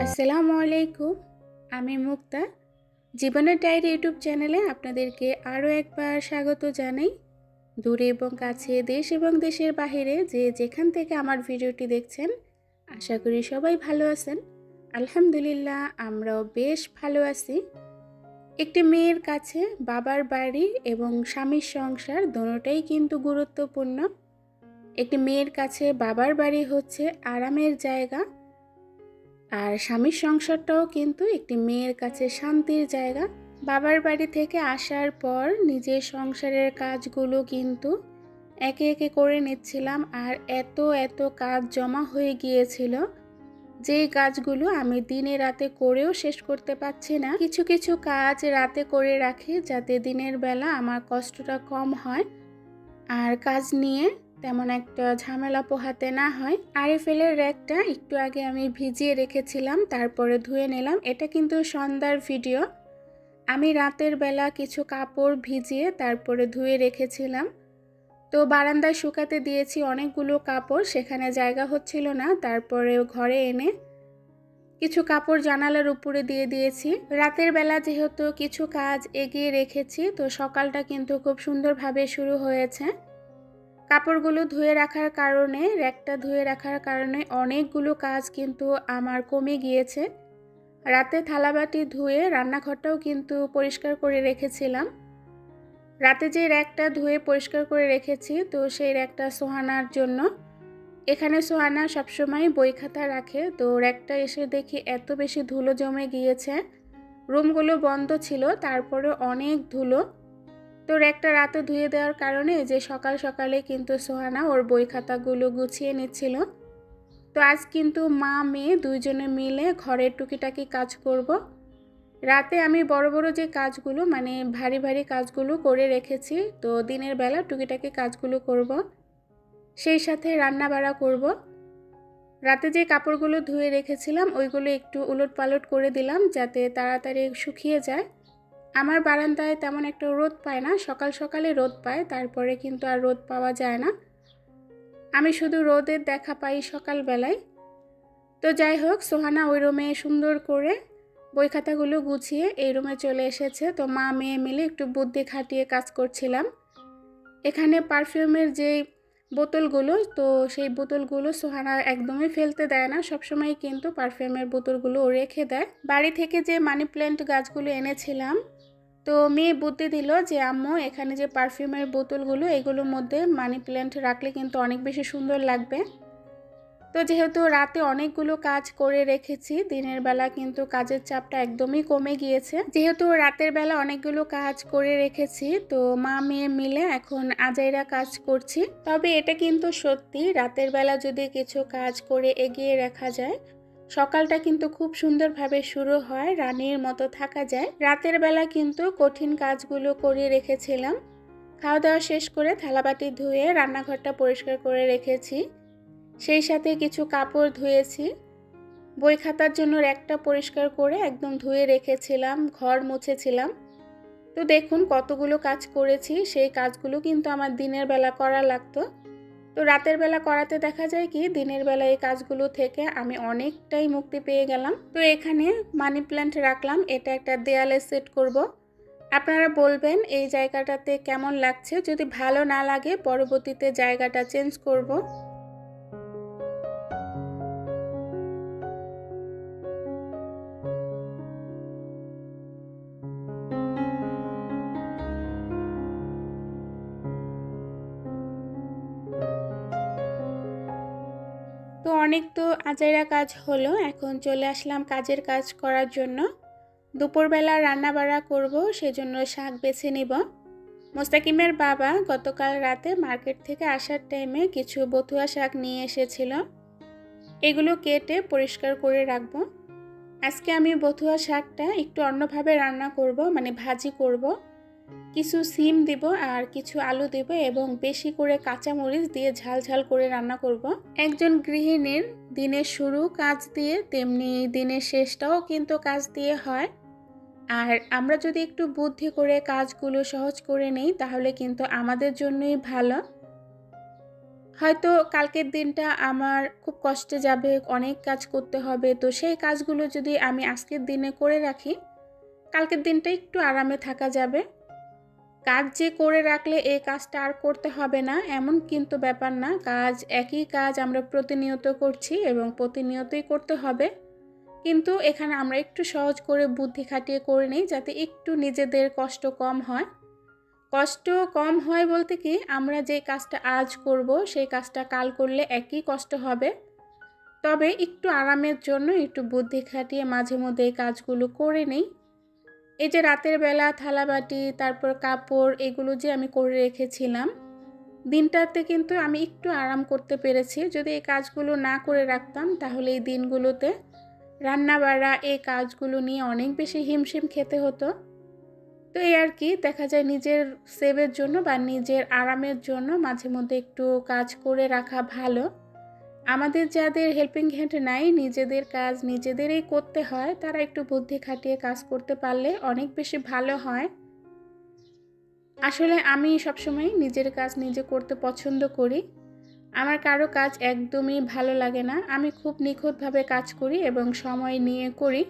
আসসালামু আলাইকুম। আমি মুক্তা। জীবনের ডায়েরি ইউটিউব চ্যানেলে আপনাদেরকে আরও একবার স্বাগত জানাই। দূরে এবং কাছে, দেশ এবং দেশের বাহিরে যে যেখান থেকে আমার ভিডিওটি দেখছেন, আশা করি সবাই ভালো আছেন। আলহামদুলিল্লাহ, আমরাও বেশ ভালো আছি। একটি মেয়ের কাছে বাবার বাড়ি এবং স্বামীর সংসার দোনোটাই কিন্তু গুরুত্বপূর্ণ। একটি মেয়ের কাছে বাবার বাড়ি হচ্ছে আরামের জায়গা, আর স্বামীর সংসারটাও কিন্তু একটি মেয়ের কাছে শান্তির জায়গা। বাবার বাড়ি থেকে আসার পর নিজের সংসারের কাজগুলো কিন্তু একে একে করে নিচ্ছিলাম, আর এত এত কাজ জমা হয়ে গিয়েছিল যেই কাজগুলো আমি দিনে রাতে করেও শেষ করতে পারছি না। কিছু কিছু কাজ রাতে করে রাখি যাতে দিনের বেলা আমার কষ্টটা কম হয় আর কাজ নিয়ে তেমন একটা ঝামেলা পোহাতে না হয়। আরএফএলের র্যাকটা একটু আগে আমি ভিজিয়ে রেখেছিলাম, তারপরে ধুয়ে নিলাম। এটা কিন্তু সন্ধ্যার ভিডিও। আমি রাতের বেলা কিছু কাপড় ভিজিয়ে তারপরে ধুয়ে রেখেছিলাম। তো বারান্দায় শুকাতে দিয়েছি অনেকগুলো কাপড়, সেখানে জায়গা হচ্ছিল না, তারপরে ঘরে এনে কিছু কাপড় জানালার উপরে দিয়ে দিয়েছি। রাতের বেলা যেহেতু কিছু কাজ এগিয়ে রেখেছি, তো সকালটা কিন্তু খুব সুন্দরভাবে শুরু হয়েছে। কাপড়গুলো ধুয়ে রাখার কারণে, র্যাকটা ধুয়ে রাখার কারণে অনেকগুলো কাজ কিন্তু আমার কমে গিয়েছে। রাতে থালাবাটি ধুয়ে রান্নাঘরটাও কিন্তু পরিষ্কার করে রেখেছিলাম। রাতে যে র্যাকটা ধুয়ে পরিষ্কার করে রেখেছি, তো সেই র্যাকটা সোহানার জন্য। এখানে সোহানা সবসময় বই খাতা রাখে, তো র্যাকটা এসে দেখি এত বেশি ধুলো জমে গিয়েছে। রুমগুলো বন্ধ ছিল, তারপরে অনেক ধুলো। তো র্যাকটা রাতে ধুয়ে দেওয়ার কারণে যে সকাল সকালে কিন্তু সোহানা ওর বই খাতাগুলো গুছিয়ে নিচ্ছিল। তো আজ কিন্তু মা মেয়ে দুইজনে মিলে ঘরের টুকিটাকি কাজ করব। রাতে আমি বড় বড় যে কাজগুলো মানে ভারী ভারী কাজগুলো করে রেখেছি, তো দিনের বেলা টুকিটাকি কাজগুলো করব, সেই সাথে রান্না বাড়া করব। রাতে যে কাপড়গুলো ধুয়ে রেখেছিলাম ওইগুলো একটু উলট পালট করে দিলাম যাতে তাড়াতাড়ি শুকিয়ে যায়। আমার বারান্দায় তেমন একটা রোদ পায় না, সকাল সকালে রোদ পায়, তারপরে কিন্তু আর রোদ পাওয়া যায় না। আমি শুধু রোদের দেখা পাই সকালবেলায়। তো যাই হোক, সোহানা ওই রুমে সুন্দর করে বই খাতাগুলো গুছিয়ে এই রুমে চলে এসেছে। তো মা মেয়ে মিলে একটু বুদ্ধি খাটিয়ে কাজ করছিলাম। এখানে পারফিউমের যে বোতলগুলো, তো সেই বোতলগুলো সোহানা একদমই ফেলতে দেয় না, সবসময় কিন্তু পারফিউমের বোতলগুলো রেখে দেয়। বাড়ি থেকে যে মানি প্ল্যান্ট গাছগুলো এনেছিলাম, তো মেয়ে বুদ্ধি দিল যে আম্মু, এখানে যে পারফিউমের বোতলগুলো এগুলোর মধ্যে মানি প্ল্যান্ট রাখলে কিন্তু অনেক বেশি সুন্দর লাগবে। তো যেহেতু রাতে অনেকগুলো কাজ করে রেখেছি, দিনের বেলা কিন্তু কাজের চাপটা একদমই কমে গিয়েছে। যেহেতু রাতের বেলা অনেকগুলো কাজ করে রেখেছি, তো মা মেয়ে মিলে এখন আজাইরা কাজ করছি। তবে এটা কিন্তু সত্যি, রাতের বেলা যদি কিছু কাজ করে এগিয়ে রাখা যায়, সকালটা কিন্তু খুব সুন্দরভাবে শুরু হয়, রানীর মতো থাকা যায়। রাতের বেলা কিন্তু কঠিন কাজগুলো করে রেখেছিলাম। খাওয়া দাওয়া শেষ করে থালাবাটি ধুয়ে রান্নাঘরটা পরিষ্কার করে রেখেছি, সেই সাথে কিছু কাপড় ধুয়েছি। বই খাতার জন্য র্যাকটা পরিষ্কার করে একদম ধুয়ে রেখেছিলাম, ঘর মুছেছিলাম। তো দেখুন কতগুলো কাজ করেছি, সেই কাজগুলো কিন্তু আমার দিনের বেলা করা লাগতো। তো রাতের বেলা করাতে দেখা যায় কি, দিনের বেলা এই কাজগুলো থেকে আমি অনেকটাই মুক্তি পেয়ে গেলাম। তো এখানে মানি প্ল্যান্ট রাখলাম, এটা একটা দেয়ালে সেট করব। আপনারা বলবেন এই জায়গাটাতে কেমন লাগছে, যদি ভালো না লাগে পরবর্তীতে জায়গাটা চেঞ্জ করব। তো অনেক তো আজাইরা কাজ হলো, এখন চলে আসলাম কাজের কাজ করার জন্য। দুপুরবেলা রান্না বাড়া করব, সেজন্য শাক বেছে নিব। মোস্তাকিমের বাবা গতকাল রাতে মার্কেট থেকে আসার টাইমে কিছু বথুয়া শাক নিয়ে এসেছিল, এগুলো কেটে পরিষ্কার করে রাখবো। আজকে আমি বথুয়া শাকটা একটু অন্যভাবে রান্না করব, মানে ভাজি করব। কিছু সিম দিব আর কিছু আলু দিব এবং বেশি করে কাঁচামরিচ দিয়ে ঝাল ঝাল করে রান্না করব। একজন গৃহিণীর দিনের শুরু কাজ দিয়ে, তেমনি দিনের শেষটাও কিন্তু কাজ দিয়ে হয়। আর আমরা যদি একটু বুদ্ধি করে কাজগুলো সহজ করে নেই, তাহলে কিন্তু আমাদের জন্যই ভালো। হয়তো কালকের দিনটা আমার খুব কষ্টে যাবে, অনেক কাজ করতে হবে, তো সেই কাজগুলো যদি আমি আজকের দিনে করে রাখি, কালকের দিনটা একটু আরামে থাকা যাবে। কাজ যে করে রাখলে এই কাজটা আর করতে হবে না এমন কিন্তু ব্যাপার না। একই কাজ আমরা প্রতিনিয়ত করছি এবং প্রতিনিয়তই করতে হবে, কিন্তু এখানে আমরা একটু সহজ করে বুদ্ধি খাটিয়ে করে নিই যাতে একটু নিজেদের কষ্ট কম হয়। কষ্ট কম হয় বলতে কি, আমরা যে কাজটা আজ করব সেই কাজটা কাল করলে একই কষ্ট হবে, তবে একটু আরামের জন্য একটু বুদ্ধি খাটিয়ে মাঝে মধ্যে এই কাজগুলো করে নিই। এই যে রাতের বেলা থালাবাটি তারপর কাপড় এগুলো যে আমি করে রেখেছিলাম, দিনটাতে কিন্তু আমি একটু আরাম করতে পেরেছি। যদি এই কাজগুলো না করে রাখতাম তাহলে এই দিনগুলোতে রান্না বাড়া এই কাজগুলো নিয়ে অনেক বেশি হিমশিম খেতে হতো। তো এই আর কি, দেখা যায় নিজের সেভের জন্য বা নিজের আরামের জন্য মাঝে মধ্যে একটু কাজ করে রাখা ভালো। আমাদের যাদের হেল্পিং হ্যান্ড নাই, নিজেদের কাজ নিজেদেরই করতে হয়, তারা একটু বুদ্ধি খাটিয়ে কাজ করতে পারলে অনেক বেশি ভালো হয়। আসলে আমি সবসময় নিজের কাজ নিজে করতে পছন্দ করি। আমার কারো কাজ একদমই ভালো লাগে না। আমি খুব নিখুঁতভাবে কাজ করি এবং সময় নিয়ে করি,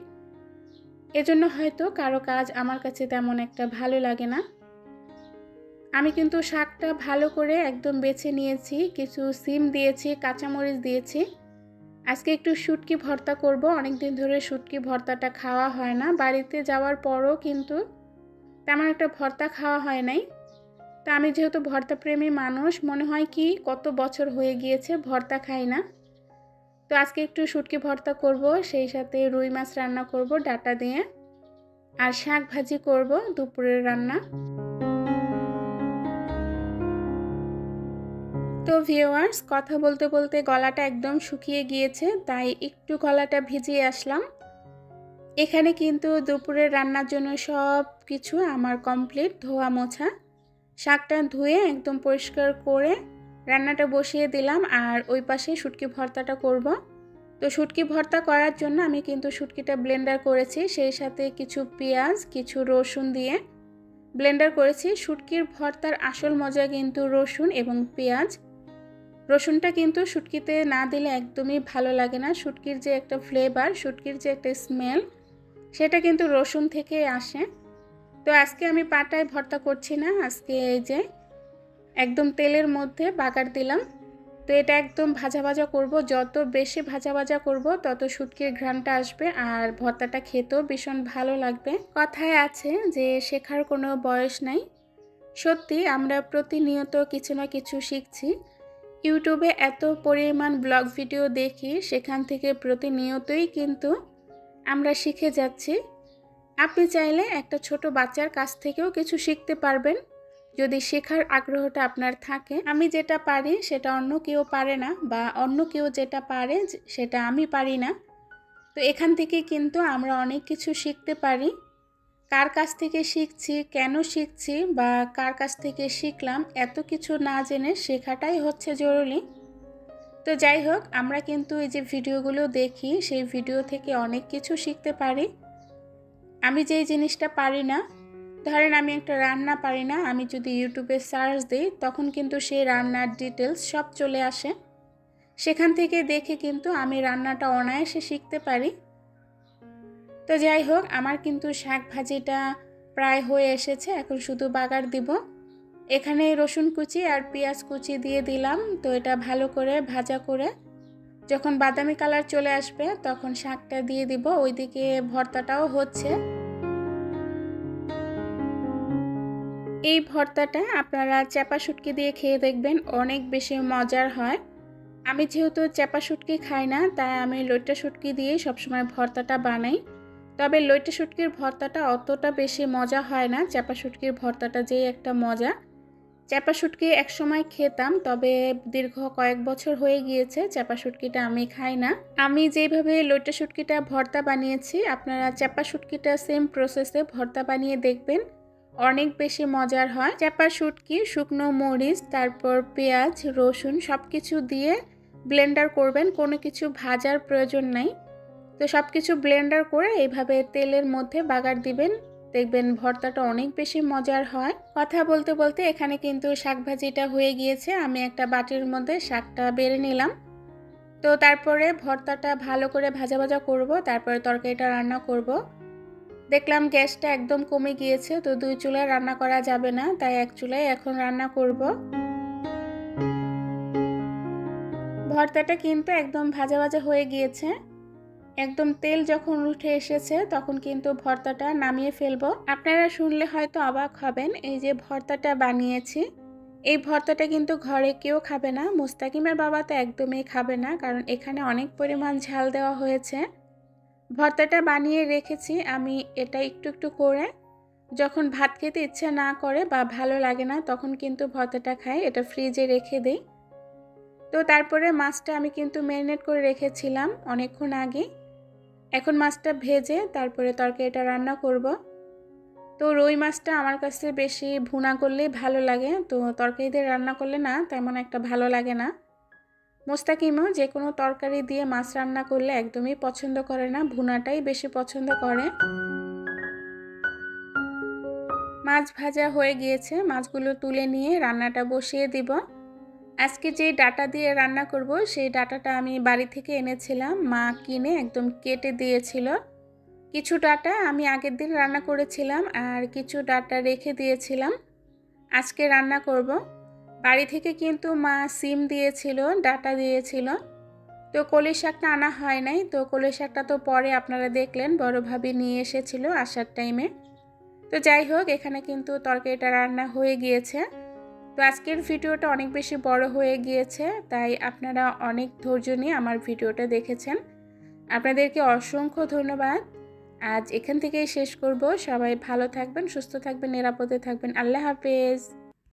এজন্য হয়তো কারো কাজ আমার কাছে তেমন একটা ভালো লাগে না। আমি কিন্তু শাকটা ভালো করে একদম বেছে নিয়েছি, কিছু সিম দিয়েছি, কাঁচামরিচ দিয়েছি। আজকে একটু শুটকি ভর্তা করব। অনেক দিন ধরে শুটকি ভর্তাটা খাওয়া হয় না, বাড়িতে যাওয়ার পরও কিন্তু তেমন একটা ভর্তা খাওয়া হয় নাই। তা আমি যেহেতু ভর্তা প্রেমী মানুষ, মনে হয় কি কত বছর হয়ে গিয়েছে ভর্তা খাই না। তো আজকে একটু শুটকি ভর্তা করব, সেই সাথে রুই মাছ রান্না করব ডাঁটা দিয়ে, আর শাক ভাজি করব দুপুরের রান্না। তো ভিউয়ার্স, কথা বলতে বলতে গলাটা একদম শুকিয়ে গিয়েছে, তাই একটু গলাটা ভিজিয়ে আসলাম। এখানে কিন্তু দুপুরের রান্নার জন্য সব কিছু আমার কমপ্লিট, ধোয়া মোছা। শাকটা ধুয়ে একদম পরিষ্কার করে রান্নাটা বসিয়ে দিলাম, আর ওই পাশে শুটকি ভর্তাটা করব। তো শুটকি ভর্তা করার জন্য আমি কিন্তু শুটকিটা ব্লেন্ডার করেছি, সেই সাথে কিছু পেঁয়াজ কিছু রসুন দিয়ে ব্লেন্ডার করেছি। শুটকির ভর্তার আসল মজা কিন্তু রসুন এবং পেঁয়াজ। রসুনটা কিন্তু শুটকিতে না দিলে একদমই ভালো লাগে না। শুটকির যে একটা ফ্লেভার, শুটকির যে একটা স্মেল, সেটা কিন্তু রসুন থেকে আসে। তো আজকে আমি পাটায় ভর্তা করছি না, আজকে এই যে একদম তেলের মধ্যে বাগার দিলাম। তো এটা একদম ভাজা ভাজা করব, যত বেশি ভাজা ভাজা করব তত শুটকির ঘ্রাণটা আসবে আর ভর্তাটা খেতেও ভীষণ ভালো লাগবে। কথায় আছে যে শেখার কোনো বয়স নাই। সত্যি আমরা প্রতিনিয়ত কিছু না কিছু শিখছি। ইউটিউবে এত পরিমাণ ব্লগ ভিডিও দেখি, সেখান থেকে প্রতিনিয়তই কিন্তু আমরা শিখে যাচ্ছি। আপনি চাইলে একটা ছোট বাচ্চার কাছ থেকেও কিছু শিখতে পারবেন, যদি শেখার আগ্রহটা আপনার থাকে। আমি যেটা পারি সেটা অন্য কেউ পারে না, বা অন্য কেউ যেটা পারে সেটা আমি পারি না। তো এখান থেকে কিন্তু আমরা অনেক কিছু শিখতে পারি। কার কাছ থেকে শিখছি, কেন শিখছি, বা কার কাছ থেকে শিখলাম, এত কিছু না জেনে শেখাটাই হচ্ছে জরুরি। তো যাই হোক, আমরা কিন্তু এই যে ভিডিওগুলো দেখি সেই ভিডিও থেকে অনেক কিছু শিখতে পারি। আমি যেই জিনিসটা পারি না, ধরেন আমি একটা রান্না পারি না, আমি যদি ইউটিউবে সার্চ দিই তখন কিন্তু সেই রান্নার ডিটেলস সব চলে আসে। সেখান থেকে দেখে কিন্তু আমি রান্নাটা অনায়াসে শিখতে পারি। তো যাই হোক, আমার কিন্তু শাক ভাজিটা প্রায় হয়ে এসেছে, এখন শুধু বাগার দিব। এখানে রসুন কুচি আর পেঁয়াজ কুচি দিয়ে দিলাম। তো এটা ভালো করে ভাজা করে যখন বাদামি কালার চলে আসবে তখন শাকটা দিয়ে দিব। ওইদিকে ভর্তাটাও হচ্ছে। এই ভর্তাটা আপনারা চাপা শুটকি দিয়ে খেয়ে দেখবেন, অনেক বেশি মজার হয়। আমি যেহেতু চাপা শুটকি খাই না, তাই আমি লইট্টা শুটকি দিয়েই সবসময় ভর্তাটা বানাই। তবে লইট্টা শুটকির ভর্তাটা অতটা বেশি মজা হয় না, চাপা শুটকির ভর্তাটা যেই একটা মজা। চাপা শুটকি একসময় খেতাম, তবে দীর্ঘ কয়েক বছর হয়ে গিয়েছে চাপা শুটকিটা আমি খাই না। আমি যেভাবে লইট্টা শুটকিটা ভর্তা বানিয়েছি, আপনারা চাপা শুটকিটা সেম প্রসেসে ভর্তা বানিয়ে দেখবেন, অনেক বেশি মজার হয়। চাপা শুটকি শুকনো মরিচ তারপর পেঁয়াজ রসুন সব কিছু দিয়ে ব্লেন্ডার করবেন, কোনো কিছু ভাজার প্রয়োজন নাই। তো সব কিছু ব্লেন্ডার করে এইভাবে তেলের মধ্যে বাগার দিবেন। দেখবেন ভর্তাটা অনেক বেশি মজার হয়। কথা বলতে বলতে এখানে কিন্তু শাকভাজিটা হয়ে গিয়েছে। আমি একটা বাটির মধ্যে শাকটা বেড়ে নিলাম। তো তারপরে ভর্তাটা ভালো করে ভাজা ভাজা করব, তারপরে তরকারিটা রান্না করব। দেখলাম গ্যাসটা একদম কমে গিয়েছে, তো 2 চুলায় রান্না করা যাবে না, তাই 1 চুলায় এখন রান্না করব। ভর্তাটা কিন্তু একদম ভাজা ভাজা হয়ে গিয়েছে। একদম তেল যখন উঠে এসেছে তখন কিন্তু ভর্তাটা নামিয়ে ফেলবো। আপনারা শুনলে হয়তো অবাক হবেন, এই যে ভর্তাটা বানিয়েছি, এই ভর্তাটা কিন্তু ঘরে কেউ খাবে না। মুস্তাকিমের বাবা তো একদমই খাবে না, কারণ এখানে অনেক পরিমাণ ঝাল দেওয়া হয়েছে। ভর্তাটা বানিয়ে রেখেছি আমি এটা একটু একটু করে, যখন ভাত খেতে ইচ্ছে না করে বা ভালো লাগে না তখন কিন্তু ভর্তাটা খাই, এটা ফ্রিজে রেখে দিই। তো তারপরে মাছটা আমি কিন্তু ম্যারিনেট করে রেখেছিলাম অনেকক্ষণ আগে। এখন মাছটা ভেজে তারপরে তরকারিটা রান্না করব। তো রুই মাছটা আমার কাছে বেশি ভুনা করলেই ভালো লাগে, তো তরকারি দিয়ে রান্না করলে না তেমন একটা ভালো লাগে না। মোস্তাকিমও যে কোনো তরকারি দিয়ে মাছ রান্না করলে একদমই পছন্দ করে না, ভুনাটাই বেশি পছন্দ করে। মাছ ভাজা হয়ে গিয়েছে, মাছগুলো তুলে নিয়ে রান্নাটা বসিয়ে দিব। আজকে যে ডাটা দিয়ে রান্না করব সেই ডাটাটা আমি বাড়ি থেকে এনেছিলাম, মা কিনে একদম কেটে দিয়েছিল। কিছু ডাটা আমি আগের দিন রান্না করেছিলাম আর কিছু ডাটা রেখে দিয়েছিলাম, আজকে রান্না করব। বাড়ি থেকে কিন্তু মা সিম দিয়েছিল, ডাটা দিয়েছিল। তো কলই শাকটা আনা হয় নাই, তো কলই শাকটা তো পরে আপনারা দেখলেন বড় ভাবি নিয়ে এসেছিল আসার টাইমে। তো যাই হোক, এখানে কিন্তু তরকারিটা রান্না হয়ে গিয়েছে। তো আজকের ভিডিওটা অনেক বেশি বড় হয়ে গিয়েছে, তাই আপনারা অনেক ধৈর্য নিয়ে আমার ভিডিওটা দেখেছেন। আপনাদেরকে অসংখ্য ধন্যবাদ। আজ এখান থেকেই শেষ করব। সবাই ভালো থাকবেন, সুস্থ থাকবেন, নিরাপদে থাকবেন। আল্লাহ হাফেজ।